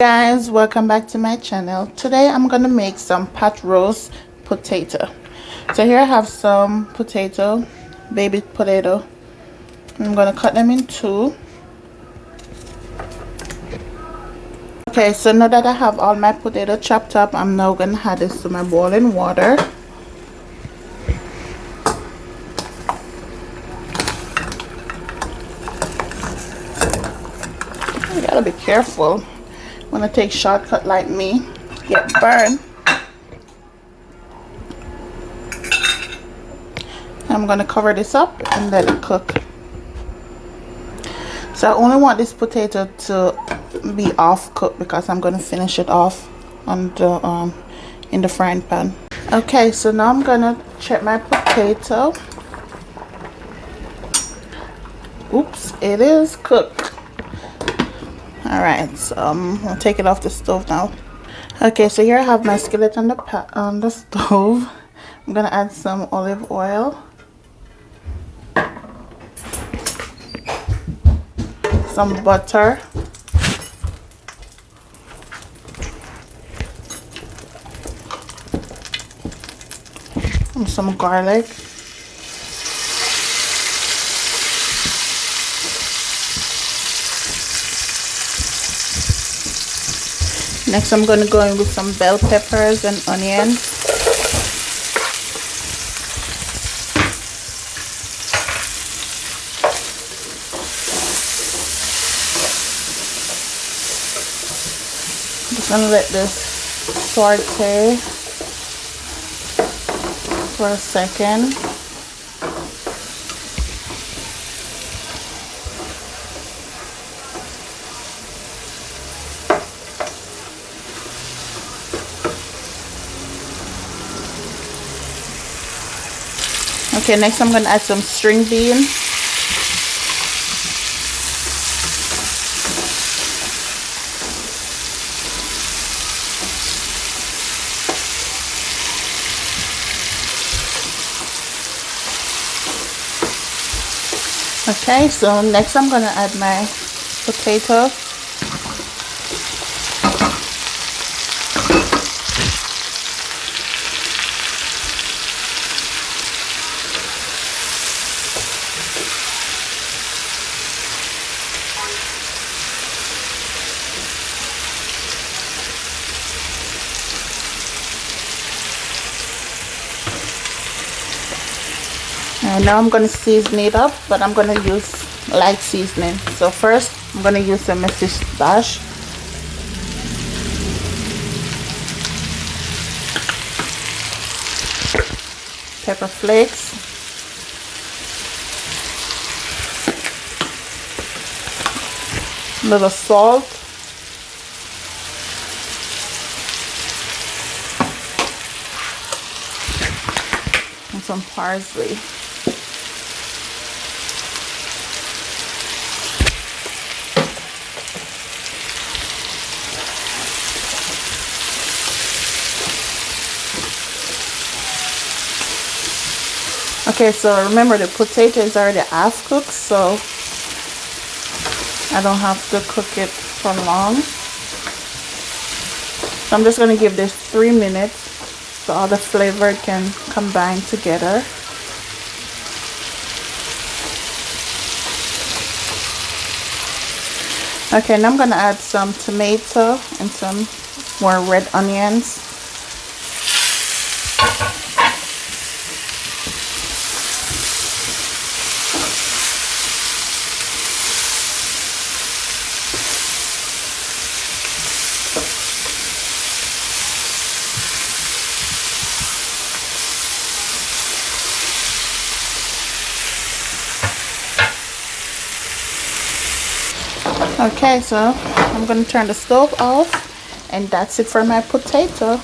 Guys, welcome back to my channel. Today I'm gonna make some pot roast potato. So here I have some potato, baby potato. I'm gonna cut them in two. Okay, so now that I have all my potato chopped up, I'm now gonna add this to my boiling water. You gotta be careful. When I take shortcut like me, get burned. I'm gonna cover this up and let it cook. So I only want this potato to be off cooked because I'm gonna finish it off on the in the frying pan. Okay, so now I'm gonna check my potato. Oops, it is cooked. Alright, so I'm gonna take it off the stove now. Okay, so here I have my skillet on the stove. I'm gonna add some olive oil, some butter, and some garlic. Next, I'm going to go in with some bell peppers and onions. Just going to let this saute for a second. Okay, next I'm going to add some string beans. Okay, so next I'm going to add my potato. And now I'm going to season it up, but I'm going to use light seasoning. So first I'm going to use some Mrs. Dash. Pepper flakes. A little salt. And some parsley. Okay, so remember the potato is already half cooked, so I don't have to cook it for long. So I'm just going to give this 3 minutes so all the flavor can combine together. Okay, now I'm going to add some tomato and some more red onions. Okay, so I'm going to turn the stove off, and that's it for my potato.